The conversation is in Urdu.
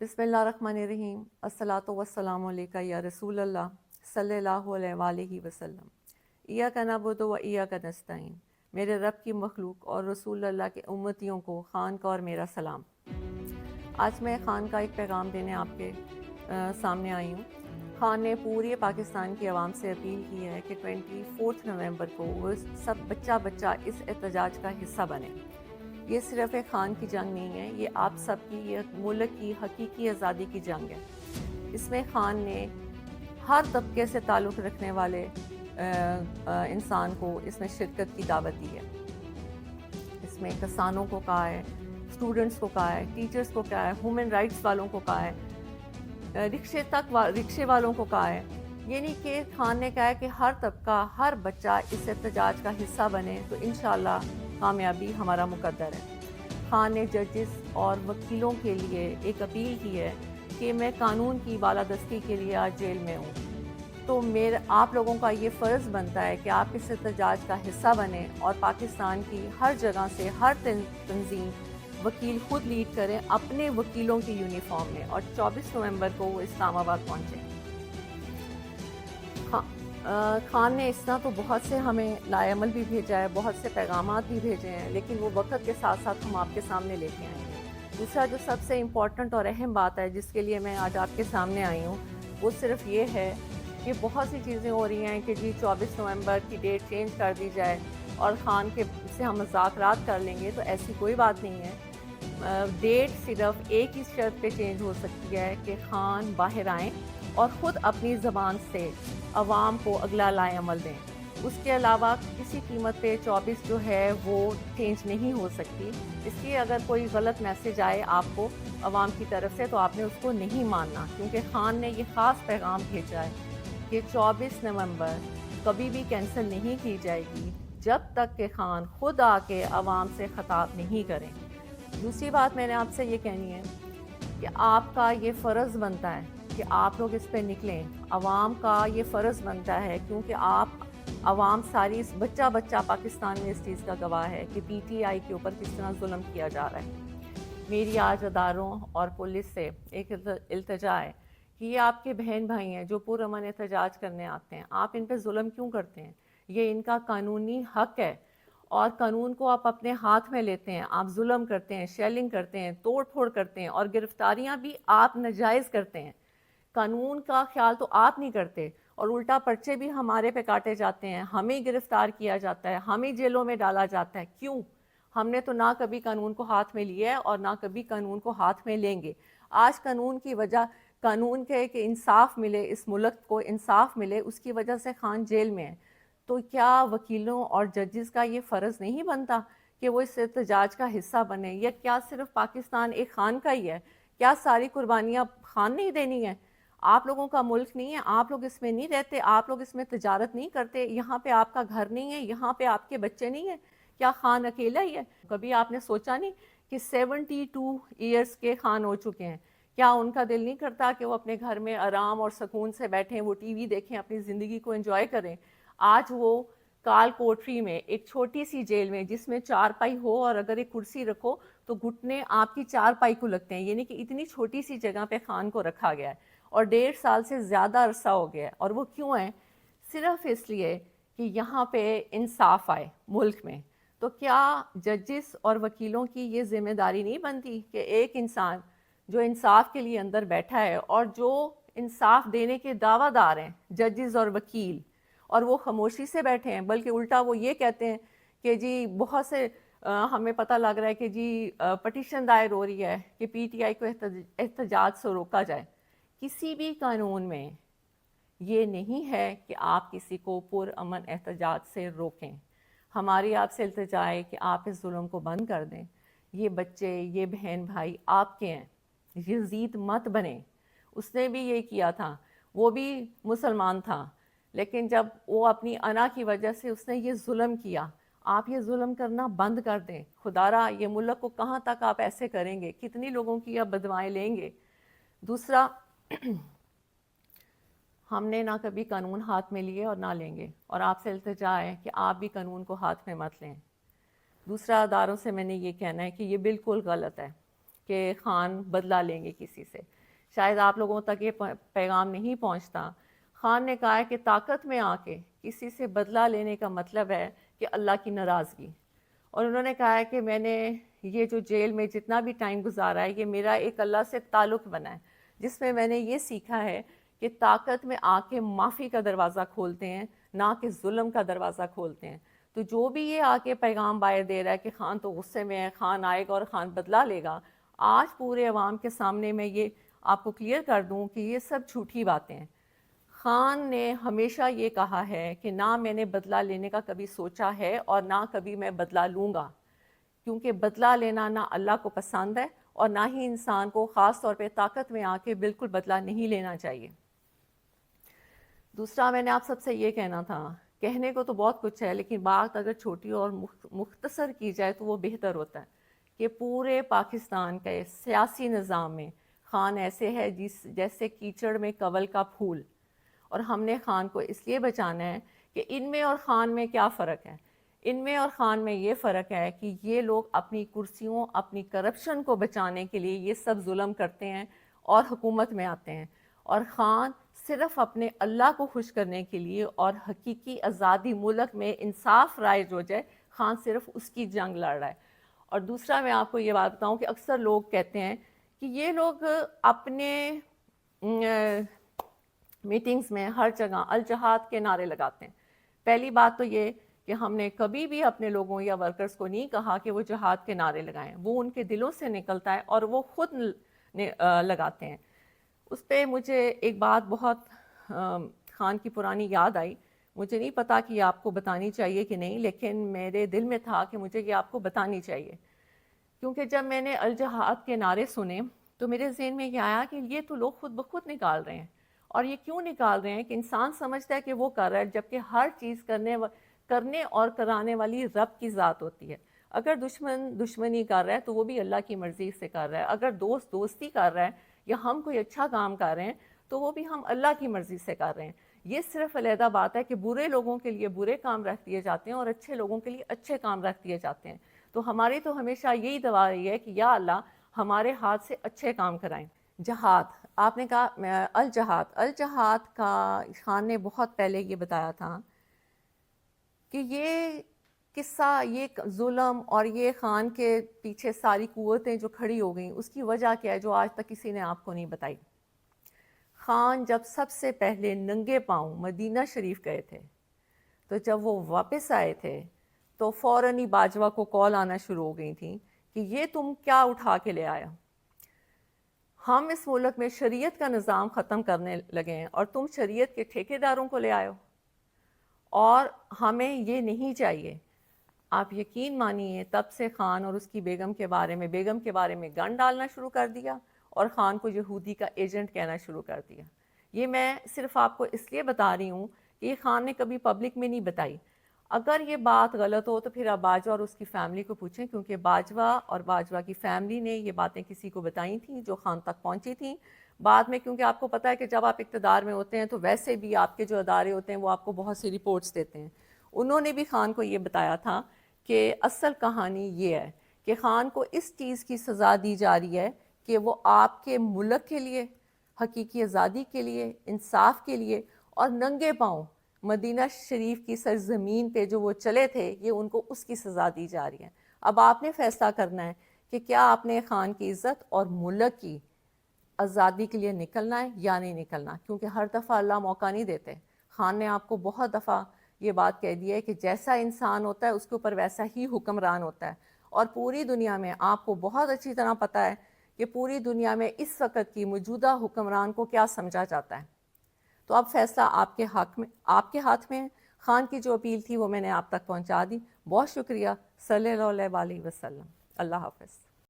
بسم اللہ الرحمن الرحیم۔ الصلاۃ والسلام علیکہ یا رسول اللہ صلی اللہ علیہ وآلہ وسلم۔ ایاک نعبد و ایاک نستعین۔ میرے رب کی مخلوق اور رسول اللہ کے امتیوں کو خان کا اور میرا سلام۔ آج میں خان کا ایک پیغام دینے آپ کے سامنے آئی ہوں۔ خان نے پورے پاکستان کی عوام سے اپیل کی ہے کہ 24 نومبر کو وہ سب بچہ اس احتجاج کا حصہ بنے۔ یہ صرف ایک خان کی جنگ نہیں ہے، یہ آپ سب کی، یہ ملک کی حقیقی آزادی کی جنگ ہے۔ اس میں خان نے ہر طبقے سے تعلق رکھنے والے انسان کو اس میں شرکت کی دعوت دی ہے۔ اس میں کسانوں کو کہا ہے، اسٹوڈنٹس کو کہا ہے، ٹیچرز کو کہا ہے، ہیومن رائٹس والوں کو کہا ہے، رکشے والوں کو کہا ہے۔ یعنی کہ خان نے کہا ہے کہ ہر طبقہ، ہر بچہ اس احتجاج کا حصہ بنے تو انشاءاللہ کامیابی ہمارا مقدر ہے۔ خان نے ججز اور وکیلوں کے لیے ایک اپیل کی ہے کہ میں قانون کی بالادستی کے لیے آج جیل میں ہوں، تو آپ لوگوں کا یہ فرض بنتا ہے کہ آپ اس احتجاج کا حصہ بنیں اور پاکستان کی ہر جگہ سے ہر تنظیم وکیل خود لیڈ کریں اپنے وکیلوں کی یونیفارم میں، اور 24 نومبر کو وہ اسلام آباد پہنچیں۔ خان نے اس طرح تو بہت سے ہمیں لائے عمل بھی بھیجا ہے، بہت سے پیغامات بھی بھیجے ہیں، لیکن وہ وقت کے ساتھ ساتھ ہم آپ کے سامنے لے کے آئیں گے۔ دوسرا جو سب سے امپورٹنٹ اور اہم بات ہے جس کے لیے میں آج آپ کے سامنے آئی ہوں، وہ صرف یہ ہے کہ بہت سی چیزیں ہو رہی ہیں کہ 24 نومبر کی ڈیٹ چینج کر دی جائے اور خان کے سے ہم مذاکرات کر لیں گے، تو ایسی کوئی بات نہیں ہے۔ ڈیٹ صرف ایک ہی شرط پہ چینج ہو سکتی ہے کہ خان باہر آئیں اور خود اپنی زبان سے عوام کو اگلا لائے عمل دیں۔ اس کے علاوہ کسی قیمت پہ 24 جو ہے وہ چینج نہیں ہو سکتی۔ اس لیے اگر کوئی غلط میسج آئے آپ کو عوام کی طرف سے تو آپ نے اس کو نہیں ماننا، کیونکہ خان نے یہ خاص پیغام بھیجا ہے کہ 24 نومبر کبھی بھی کینسل نہیں کی جائے گی جب تک کہ خان خود آ کے عوام سے خطاب نہیں کریں۔ دوسری بات میں نے آپ سے یہ کہنی ہے کہ آپ کا یہ فرض بنتا ہے کہ آپ لوگ اس پہ نکلیں۔ عوام کا یہ فرض بنتا ہے، کیونکہ عوام ساری بچہ پاکستان میں اس چیز کا گواہ ہے کہ پی ٹی آئی کے اوپر کس طرح ظلم کیا جا رہا ہے۔ میری آج اداروں اور پولیس سے ایک التجا ہے کہ یہ آپ کے بہن بھائی ہیں جو پرامن احتجاج کرنے آتے ہیں، آپ ان پہ ظلم کیوں کرتے ہیں؟ یہ ان کا قانونی حق ہے، اور قانون کو آپ اپنے ہاتھ میں لیتے ہیں، آپ ظلم کرتے ہیں، شیلنگ کرتے ہیں، توڑ پھوڑ کرتے ہیں، اور گرفتاریاں بھی آپ ناجائز کرتے ہیں۔ قانون کا خیال تو آپ نہیں کرتے، اور الٹا پرچے بھی ہمارے پہ کاٹے جاتے ہیں، ہمیں گرفتار کیا جاتا ہے، ہمیں جیلوں میں ڈالا جاتا ہے۔ کیوں؟ ہم نے تو نہ کبھی قانون کو ہاتھ میں لیا ہے اور نہ کبھی قانون کو ہاتھ میں لیں گے۔ آج قانون کی وجہ، قانون کے کہ انصاف ملے، اس ملک کو انصاف ملے، اس کی وجہ سے خان جیل میں ہے۔ تو کیا وکیلوں اور ججز کا یہ فرض نہیں بنتا کہ وہ اس احتجاج کا حصہ بنے؟ یا کیا صرف پاکستان ایک خان کا ہی ہے؟ کیا ساری قربانیاں خان نہیں دینی ہیں؟ آپ لوگوں کا ملک نہیں ہے؟ آپ لوگ اس میں نہیں رہتے؟ آپ لوگ اس میں تجارت نہیں کرتے؟ یہاں پہ آپ کا گھر نہیں ہے؟ یہاں پہ آپ کے بچے نہیں ہیں؟ کیا خان اکیلا ہی ہے؟ کبھی آپ نے سوچا نہیں کہ 72 ایئرس کے خان ہو چکے ہیں؟ کیا ان کا دل نہیں کرتا کہ وہ اپنے گھر میں آرام اور سکون سے بیٹھیں، وہ ٹی وی دیکھیں، اپنی زندگی کو انجوائے کریں؟ آج وہ کال کوٹری میں ایک چھوٹی سی جیل میں، جس میں 4 پائی ہو اور اگر ایک کرسی رکھو تو گھٹنے آپ کی 4 پائی کو لگتے ہیں، یعنی کہ اتنی چھوٹی سی جگہ پہ خان کو رکھا گیا ہے، اور 1.5 سال سے زیادہ عرصہ ہو گیا ہے۔ اور وہ کیوں ہے؟ صرف اس لیے کہ یہاں پہ انصاف آئے ملک میں۔ تو کیا ججز اور وکیلوں کی یہ ذمہ داری نہیں بنتی کہ ایک انسان جو انصاف کے لیے اندر بیٹھا ہے اور جو انصاف دینے کے دعویٰ دار ہیں ججز اور وکیل، اور وہ خاموشی سے بیٹھے ہیں، بلکہ الٹا وہ یہ کہتے ہیں کہ جی بہت سے ہمیں پتہ لگ رہا ہے کہ جی پٹیشن دائر ہو رہی ہے کہ پی ٹی آئی کو احتجاج سے روکا جائے۔ کسی بھی قانون میں یہ نہیں ہے کہ آپ کسی کو پرامن احتجاج سے روکیں۔ ہماری آپ سے التجا ہے کہ آپ اس ظلم کو بند کر دیں۔ یہ بچے، یہ بہن بھائی آپ کے ہیں، یزید مت بنیں۔ اس نے بھی یہ کیا تھا، وہ بھی مسلمان تھا، لیکن جب وہ اپنی انا کی وجہ سے اس نے یہ ظلم کیا، آپ یہ ظلم کرنا بند کر دیں۔ خدا را یہ ملک کو کہاں تک آپ ایسے کریں گے؟ کتنی لوگوں کی آپ بدوائیں لیں گے؟ دوسرا، ہم نے نہ کبھی قانون ہاتھ میں لیے اور نہ لیں گے، اور آپ سے التجا ہے کہ آپ بھی قانون کو ہاتھ میں مت لیں۔ دوسرا، اداروں سے میں نے یہ کہنا ہے کہ یہ بالکل غلط ہے کہ خان بدلہ لیں گے کسی سے، شاید آپ لوگوں تک یہ پیغام نہیں پہنچتا۔ خان نے کہا ہے کہ طاقت میں آ کے کسی سے بدلہ لینے کا مطلب ہے کہ اللہ کی ناراضگی، اور انہوں نے کہا ہے کہ میں نے یہ جو جیل میں جتنا بھی ٹائم گزارا ہے یہ میرا ایک اللہ سے تعلق بنا ہے، جس میں نے یہ سیکھا ہے کہ طاقت میں آ کے معافی کا دروازہ کھولتے ہیں، نہ کہ ظلم کا دروازہ کھولتے ہیں۔ تو جو بھی یہ آ کے پیغام باہر دے رہا ہے کہ خان تو غصے میں ہے، خان آئے گا اور خان بدلہ لے گا، آج پورے عوام کے سامنے میں یہ آپ کو کلیئر کر دوں کہ یہ سب جھوٹی باتیں ہیں۔ خان نے ہمیشہ یہ کہا ہے کہ نہ میں نے بدلہ لینے کا کبھی سوچا ہے اور نہ کبھی میں بدلہ لوں گا، کیونکہ بدلہ لینا نہ اللہ کو پسند ہے اور نہ ہی انسان کو خاص طور پہ طاقت میں آ کے بالکل بدلہ نہیں لینا چاہیے۔ دوسرا میں نے آپ سب سے یہ کہنا تھا، کہنے کو تو بہت کچھ ہے لیکن بات اگر چھوٹی اور مختصر کی جائے تو وہ بہتر ہوتا ہے کہ پورے پاکستان کے سیاسی نظام میں خان ایسے ہے جیسے کیچڑ میں کنول کا پھول، اور ہم نے خان کو اس لیے بچانا ہے کہ ان میں اور خان میں کیا فرق ہے؟ ان میں اور خان میں یہ فرق ہے کہ یہ لوگ اپنی کرسیوں، اپنی کرپشن کو بچانے کے لیے یہ سب ظلم کرتے ہیں اور حکومت میں آتے ہیں، اور خان صرف اپنے اللہ کو خوش کرنے کے لیے اور حقیقی آزادی ملک میں انصاف رائج ہو جائے، خان صرف اس کی جنگ لڑ رہا ہے۔ اور دوسرا میں آپ کو یہ بات بتاؤں کہ اکثر لوگ کہتے ہیں کہ یہ لوگ اپنے میٹنگز میں ہر جگہ الجہاد کے نعرے لگاتے ہیں۔ پہلی بات تو یہ کہ ہم نے کبھی بھی اپنے لوگوں یا ورکرز کو نہیں کہا کہ وہ جہاد کے نعرے لگائیں، وہ ان کے دلوں سے نکلتا ہے اور وہ خود لگاتے ہیں۔ اس پہ مجھے ایک بات بہت خان کی پرانی یاد آئی، مجھے نہیں پتا کہ یہ آپ کو بتانی چاہیے کہ نہیں، لیکن میرے دل میں تھا کہ مجھے یہ آپ کو بتانی چاہیے، کیونکہ جب میں نے الجہاد کے نعرے سنے تو میرے ذہن میں یہ آیا کہ یہ تو لوگ خود بخود نکال رہے ہیں، اور یہ کیوں نکال رہے ہیں کہ انسان سمجھتا ہے کہ وہ کر رہا ہے، جبکہ ہر چیز کرنے اور کرانے والی رب کی ذات ہوتی ہے۔ اگر دشمن دشمنی کر رہا ہے تو وہ بھی اللہ کی مرضی سے کر رہا ہے، اگر دوست دوستی کر رہا ہے یا ہم کوئی اچھا کام کر رہے ہیں تو وہ بھی ہم اللہ کی مرضی سے کر رہے ہیں۔ یہ صرف علیحدہ بات ہے کہ برے لوگوں کے لیے برے کام رکھ دیے جاتے ہیں اور اچھے لوگوں کے لیے اچھے کام رکھ دیے جاتے ہیں۔ تو ہماری تو ہمیشہ یہی دعا رہی ہے کہ یا اللہ ہمارے ہاتھ سے اچھے کام کرائیں۔ جہاد، آپ نے کہا الجہاد کا خان نے بہت پہلے یہ بتایا تھا کہ یہ قصہ، یہ ظلم اور یہ خان کے پیچھے ساری قوتیں جو کھڑی ہو گئیں اس کی وجہ کیا ہے جو آج تک کسی نے آپ کو نہیں بتائی۔ خان جب سب سے پہلے ننگے پاؤں مدینہ شریف گئے تھے تو جب وہ واپس آئے تھے تو فوراً ہی باجوہ کو کال آنا شروع ہو گئی تھیں کہ یہ تم کیا اٹھا کے لے آیا، ہم اس ملک میں شریعت کا نظام ختم کرنے لگے ہیں اور تم شریعت کے ٹھیکیداروں کو لے آئے ہو، اور ہمیں یہ نہیں چاہیے۔ آپ یقین مانیے تب سے خان اور اس کی بیگم کے بارے میں گن ڈالنا شروع کر دیا اور خان کو یہودی کا ایجنٹ کہنا شروع کر دیا۔ یہ میں صرف آپ کو اس لیے بتا رہی ہوں کہ یہ خان نے کبھی پبلک میں نہیں بتائی۔ اگر یہ بات غلط ہو تو پھر آپ باجوہ اور اس کی فیملی کو پوچھیں، کیونکہ باجوہ اور باجوہ کی فیملی نے یہ باتیں کسی کو بتائی تھیں جو خان تک پہنچی تھیں۔ بعد میں کیونکہ آپ کو پتہ ہے کہ جب آپ اقتدار میں ہوتے ہیں تو ویسے بھی آپ کے جو ادارے ہوتے ہیں وہ آپ کو بہت سی رپورٹس دیتے ہیں، انہوں نے بھی خان کو یہ بتایا تھا کہ اصل کہانی یہ ہے کہ خان کو اس چیز کی سزا دی جا رہی ہے کہ وہ آپ کے ملک کے لیے، حقیقی آزادی کے لیے، انصاف کے لیے اور ننگے پاؤں مدینہ شریف کی سرزمین پہ جو وہ چلے تھے، یہ ان کو اس کی سزا دی جا رہی ہے۔ اب آپ نے فیصلہ کرنا ہے کہ کیا آپ نے خان کی عزت اور ملک کی آزادی کے لیے نکلنا ہے یا نہیں نکلنا، کیونکہ ہر دفعہ اللہ موقع نہیں دیتے۔ خان نے آپ کو بہت دفعہ یہ بات کہہ دی ہے کہ جیسا انسان ہوتا ہے اس کے اوپر ویسا ہی حکمران ہوتا ہے، اور پوری دنیا میں آپ کو بہت اچھی طرح پتہ ہے کہ پوری دنیا میں اس وقت کی موجودہ حکمران کو کیا سمجھا جاتا ہے۔ تو اب فیصلہ آپ کے ہاتھ میں۔ خان کی جو اپیل تھی وہ میں نے آپ تک پہنچا دی۔ بہت شکریہ۔ صلی اللہ علیہ وسلم۔ اللہ حافظ۔